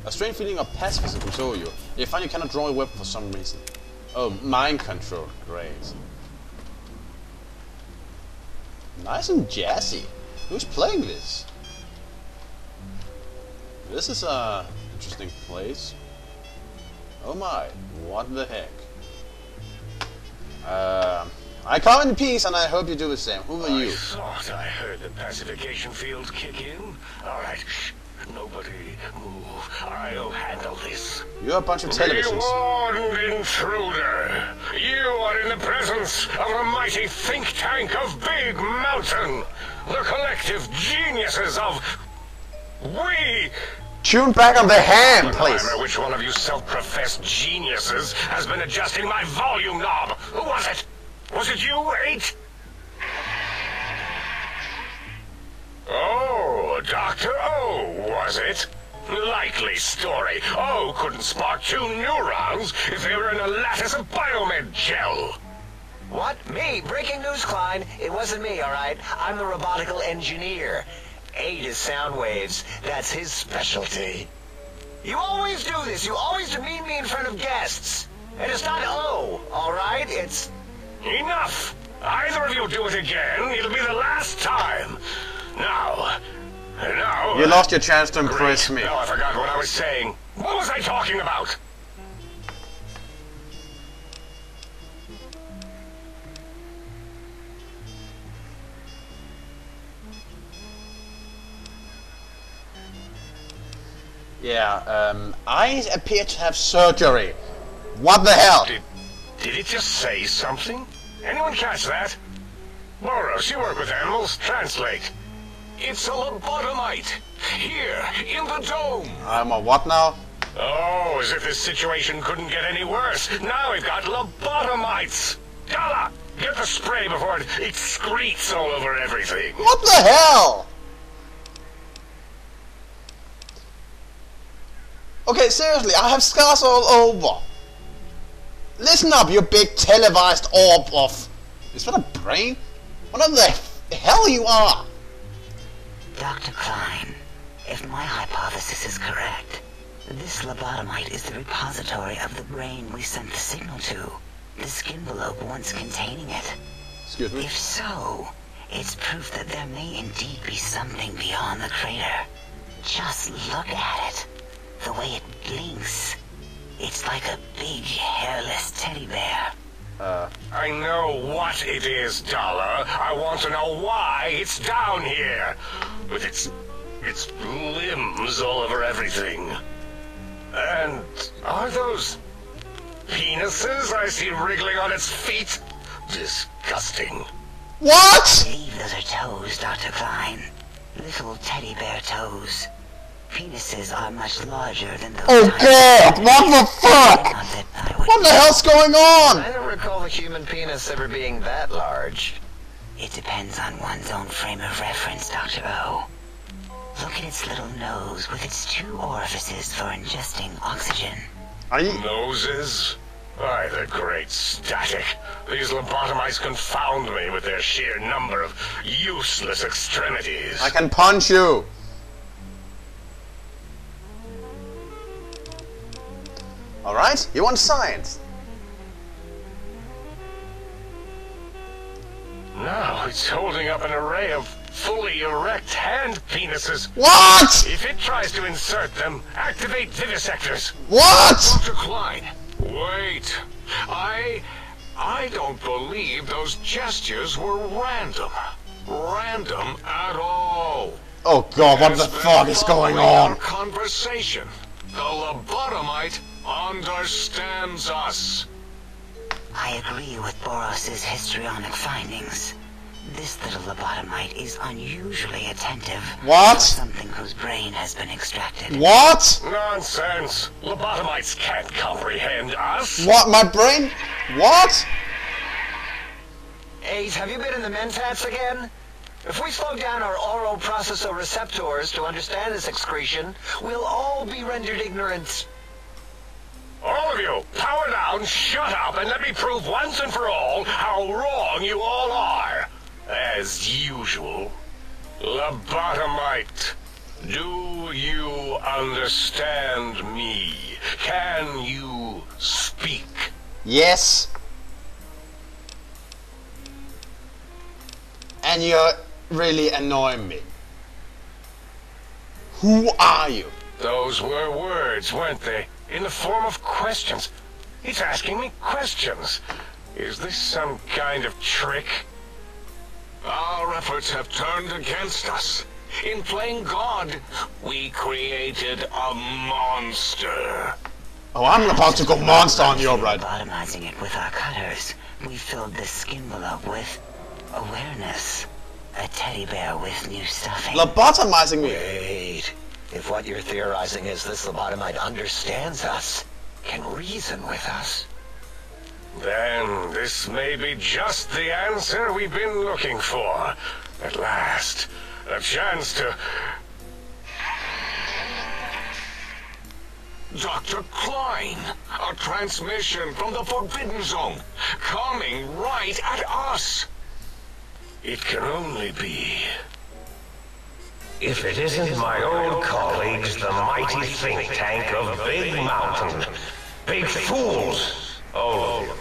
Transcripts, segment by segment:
A strange feeling of pacifism comes over you. You find you cannot draw a weapon for some reason. Oh, mind control. Great. Nice and jazzy. Who's playing this? This is a interesting place. Oh my, what the heck? I come in peace and I hope you do the same. Who are you? I thought I heard the pacification field kick in. Alright, shh. Nobody move. I'll handle this. You're a bunch of televisions. Warned intruder. You are in the presence of the mighty think tank of Big Mountain. The collective geniuses of... We... Tune back on the hand, please. Which one of you self-professed geniuses has been adjusting my volume knob? Who was it? Was it you, 8? Oh, Dr. O, was it? Likely story. O couldn't spark 2 neurons if they were in a lattice of biomed gel. What? Me? Breaking news, Klein. It wasn't me, alright? I'm the robotical engineer. 8 is sound waves. That's his specialty. You always do this. You always demean me in front of guests. And it's not O, alright? It's... Enough! Either of you do it again, it'll be the last time. Now... You lost your chance to impress me. Now I forgot what I was saying. What was I talking about? Yeah, I appear to have surgery. What the hell? Did it just say something? Anyone catch that? Boros, you work with animals. Translate. It's a lobotomite. Here, in the dome. I'm a what now? Oh, as if this situation couldn't get any worse. Now we've got lobotomites. Dala, get the spray before it excretes all over everything. What the hell? Okay, seriously, I have scars all over. Listen up, you big televised orb of... Is that a brain? What the hell you are? Dr. Klein, if my hypothesis is correct, this lobotomite is the repository of the brain we sent the signal to, the skin envelope once containing it. Excuse me? If so, it's proof that there may indeed be something beyond the crater. Just look at it. The way it blinks. It's like a big, hairless teddy bear. I know what it is, Dollar. I want to know why it's down here. With its limbs all over everything. And are those penises I see wriggling on its feet? Disgusting. What? I believe those are toes, Dr. Klein. Little teddy bear toes. Penises are much larger than those. Oh god, what the fuck? What the hell's going on? I don't recall the human penis ever being that large. It depends on one's own frame of reference, Dr. O. Look at its little nose with its 2 orifices for ingesting oxygen. Are you... Noses? Why, the great static. These lobotomites confound me with their sheer number of useless extremities. I can punch you. Alright, you want science? Now it's holding up an array of fully erect hand penises. What? If it tries to insert them, activate vivisectors. What? Dr. Klein, wait. I don't believe those gestures were random. Random at all. Oh god, what the fuck is going on? Conversation. The lobotomite understands us. I agree with Boros's histrionic findings. This little lobotomite is unusually attentive. What? To something whose brain has been extracted. What? Nonsense. Lobotomites can't comprehend us. What, my brain? What? 8, have you been in the mentats again? If we slow down our oral processoreceptors to understand this excretion, we'll all be rendered ignorant. All of you, power down, shut up, and let me prove once and for all how wrong you all are. As usual. Lobotomite. Do you understand me? Can you speak? Yes. And you're really annoying me. Who are you? Those were words, weren't they? In the form of questions. He's asking me questions. Is this some kind of trick? Our efforts have turned against us. In playing God, we created a monster. Oh, I'm about to go monster on you, right? Lobotomizing it with our cutters, we filled the skin envelope with awareness. A teddy bear with new stuffing. Lobotomizing me. Wait. If what you're theorizing is this lobotomite understands us, can reason with us, then this may be just the answer we've been looking for. At last, a chance to... Dr. Klein, a transmission from the Forbidden Zone, coming right at us. It can only be... If it isn't my old colleagues, the mighty think tank of Big Mountain. Big fools, all of them.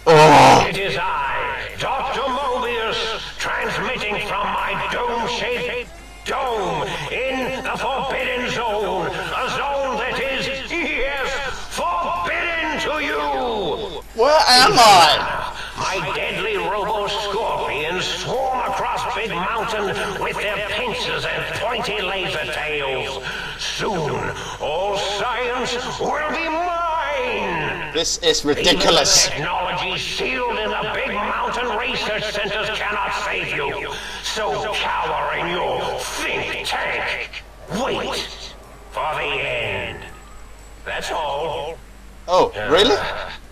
Oh. It is I, Dr. Mobius, transmitting from my dome-shaped dome in the Forbidden Zone. A zone that is, yes, forbidden to you. Where am I? My deadly robo-scorpions swarm across Big Mountain with their pincers and pointy laser tails. Soon, all science will be mine! This is ridiculous. Even the technology sealed in the Big Mountain research centers cannot save you. So cower in your think tank. Wait for the end. That's all. Oh, really?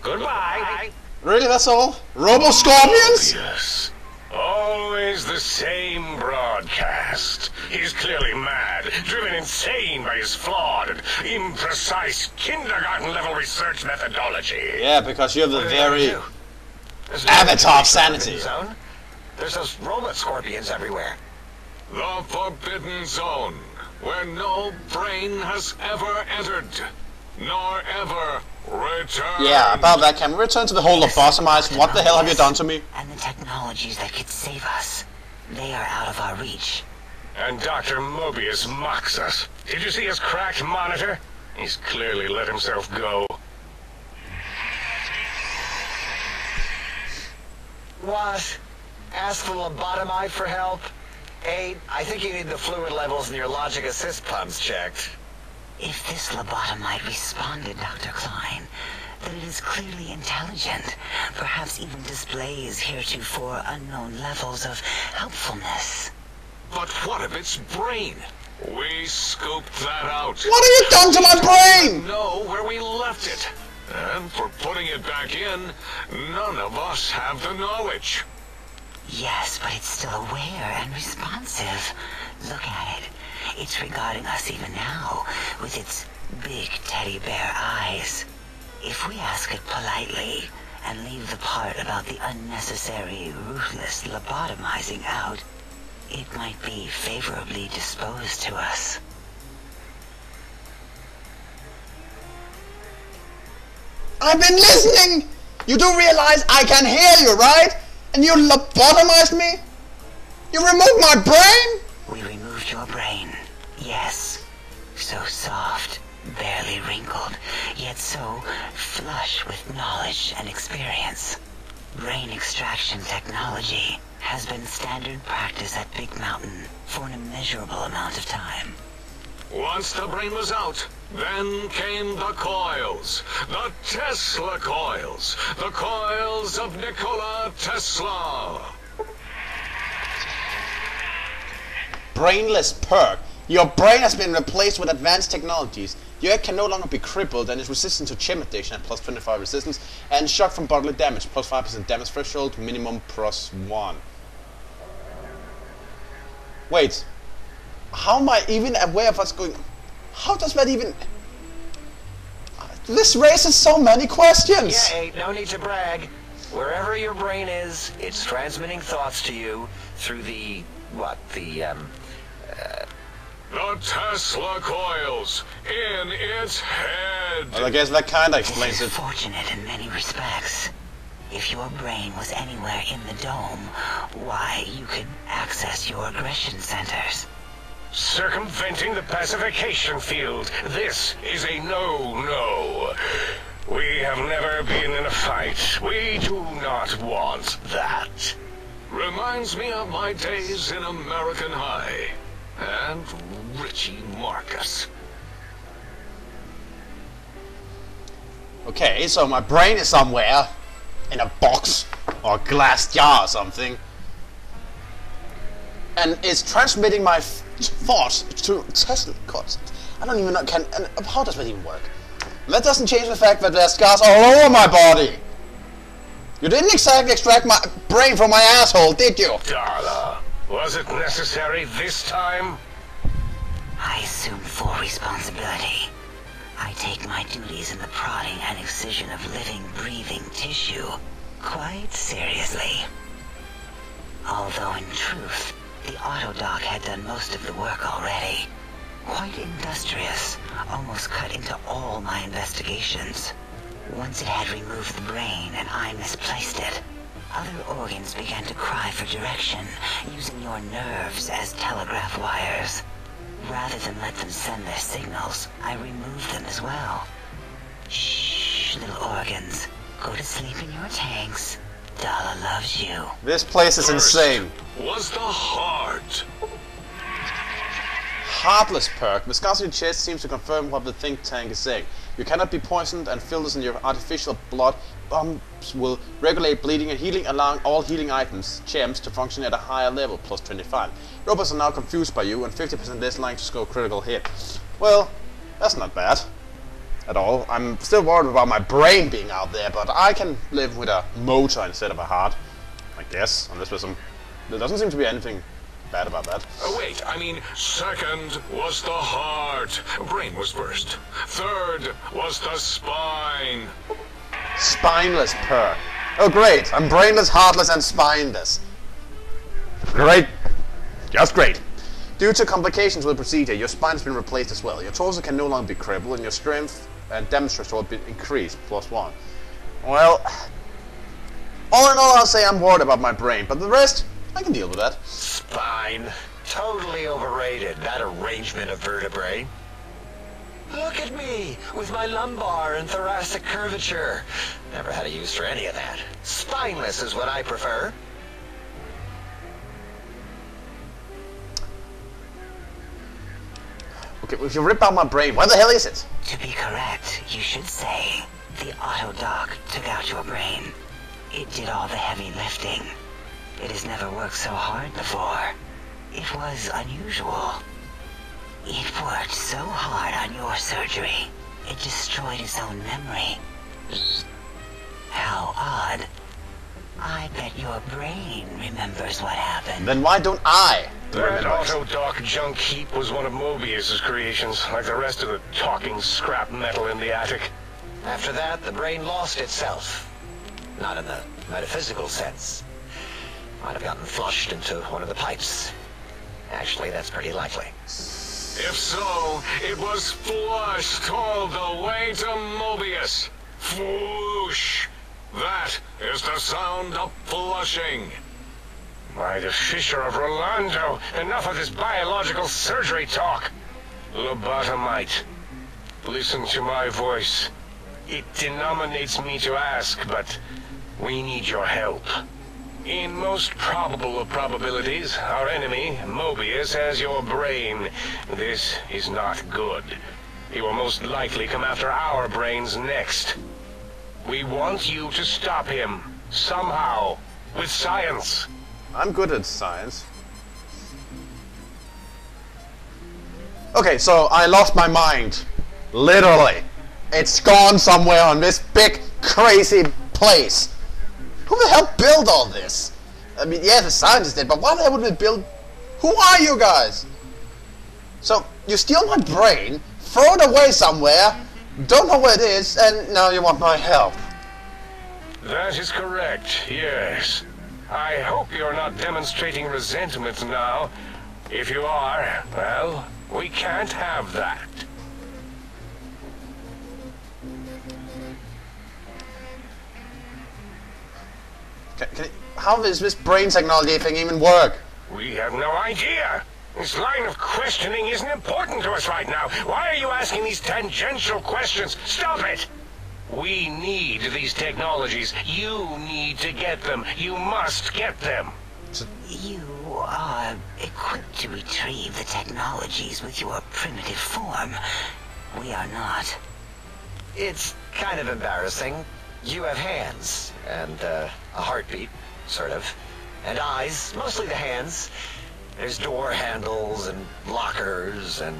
Goodbye. Really, that's all? Robo-scorpions? Yes. Always the same broadcast. He's clearly mad, driven insane by his flawed and imprecise kindergarten-level research methodology. Yeah, because you're the very There's avatar of sanity. Zone. There's those robot scorpions everywhere. The Forbidden Zone, where no brain has ever entered, nor ever returned. Yeah, about that, can we return to the whole lobotomized? What the hell have you done to me? And the technologies that could save us, they are out of our reach. And Dr. Mobius mocks us. Did you see his cracked monitor? He's clearly let himself go. What? Ask the lobotomite for help? 8, I think you need the fluid levels in your logic assist pumps checked. If this lobotomite responded, Dr. Klein, then it is clearly intelligent, perhaps even displays heretofore unknown levels of helpfulness. But what of its brain? We scooped that out. What have you done to my brain? Know where we left it. And for putting it back in, none of us have the knowledge. Yes, but it's still aware and responsive. Look at it. It's regarding us even now, with its big teddy bear eyes. If we ask it politely, and leave the part about the unnecessary, ruthless lobotomizing out, it might be favorably disposed to us. I've been listening! You do realize I can hear you, right? And you lobotomized me? You removed my brain? We removed your brain, yes. So soft, barely wrinkled, yet so flush with knowledge and experience. Brain extraction technology has been standard practice at Big Mountain for an immeasurable amount of time. Once the brain was out, then came the coils. The Tesla coils. The coils of Nikola Tesla. Brainless perk. Your brain has been replaced with advanced technologies. Your head can no longer be crippled and is resistant to chip addiction at plus 25 resistance and shock from bodily damage, plus 5% damage threshold, minimum plus 1. Wait. How am I even aware of what's going on? How does that even... This raises so many questions! Yeah, no need to brag. Wherever your brain is, it's transmitting thoughts to you through the... The Tesla coils in its head. Well, I guess that kinda explains This it. is fortunate in many respects. If your brain was anywhere in the dome, why, you could access your aggression centers. Circumventing the pacification field. This is a no-no. We have never been in a fight. We do not want that. Reminds me of my days in American High. And Richie Marcus. Okay, so my brain is somewhere in a box or a glass jar or something, and it's transmitting my thoughts to Tesla coils. I don't even know. How does that even work? That doesn't change the fact that there's scars all over my body. You didn't exactly extract my brain from my asshole, did you? Darla, was it necessary this time? I assume full responsibility. I take my duties in the prodding and excision of living, breathing tissue quite seriously. Although in truth, the autodoc had done most of the work already. Quite industrious, almost cut into all my investigations. Once it had removed the brain and I misplaced it, other organs began to cry for direction, using your nerves as telegraph wires. Rather than let them send their signals, I removed them as well. Shh, little organs. Go to sleep in your tanks. Dala loves you. This place is insane. Was the heart. Heartless perk. Viscosity chest seems to confirm what the think tank is saying. You cannot be poisoned, and filters in your artificial blood bombs will regulate bleeding and healing, allowing all healing items, gems, to function at a higher level, plus 25. Robots are now confused by you, and 50% less likely to score critical hit. Well, that's not bad at all. I'm still worried about my brain being out there, but I can live with a motor instead of a heart, I guess, unless there's some... There doesn't seem to be anything bad about that. Oh, wait, I mean, second was the heart. Brain was first. Third was the spine. Spineless perk. Oh great, I'm brainless, heartless, and spineless. Great. Just great. Due to complications with the procedure, your spine has been replaced as well. Your torso can no longer be crippled, and your strength and damage threshold will be increased, plus 1. Well, all in all, I'll say I'm worried about my brain, but the rest, I can deal with that. Spine. Totally overrated, that arrangement of vertebrae. Look at me, with my lumbar and thoracic curvature. Never had a use for any of that. Spineless is what I prefer. Okay, if you rip out my brain, where the hell is it? To be correct, you should say, the autodoc took out your brain. It did all the heavy lifting. It has never worked so hard before. It was unusual. It worked so hard on your surgery, it destroyed its own memory. How odd. I bet your brain remembers what happened. Then why don't I? That autodoc junk heap was one of Mobius's creations, like the rest of the talking scrap metal in the attic. After that, the brain lost itself. Not in the metaphysical sense. Might have gotten flushed into one of the pipes. Actually, that's pretty likely. If so, it was flushed all the way to Mobius. Flush. That is the sound of flushing. By the Fisher of Rolando, enough of this biological surgery talk. Lobotomite, listen to my voice. It denominates me to ask, but we need your help. In most probable of probabilities, our enemy, Mobius, has your brain. This is not good. He will most likely come after our brains next. We want you to stop him, somehow, with science. I'm good at science. Okay, so I lost my mind. Literally. It's gone somewhere on this big, crazy place. Who the hell built all this? I mean, yeah, the scientists did, but why the hell would they build... Who are you guys? So, you steal my brain, throw it away somewhere, don't know where it is, and now you want my help. That is correct, yes. I hope you're not demonstrating resentment now. If you are, well, We can't have that. How does this brain technology thing even work? We have no idea. This line of questioning isn't important to us right now. Why are you asking these tangential questions? Stop it! We need these technologies. You need to get them. You must get them. You are equipped to retrieve the technologies with your primitive form. We are not. It's kind of embarrassing. You have hands, and a heartbeat, sort of. And eyes, mostly the hands. There's door handles and lockers and...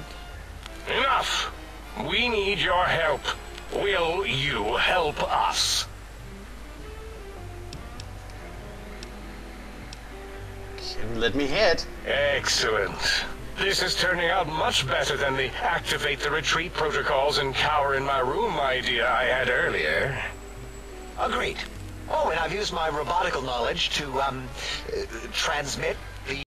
Enough! We need your help. Will you help us? Let me hit. Excellent. This is turning out much better than the activate the retreat protocols and cower in my room idea I had earlier. Agreed. Oh, and I've used my robotical knowledge to, transmit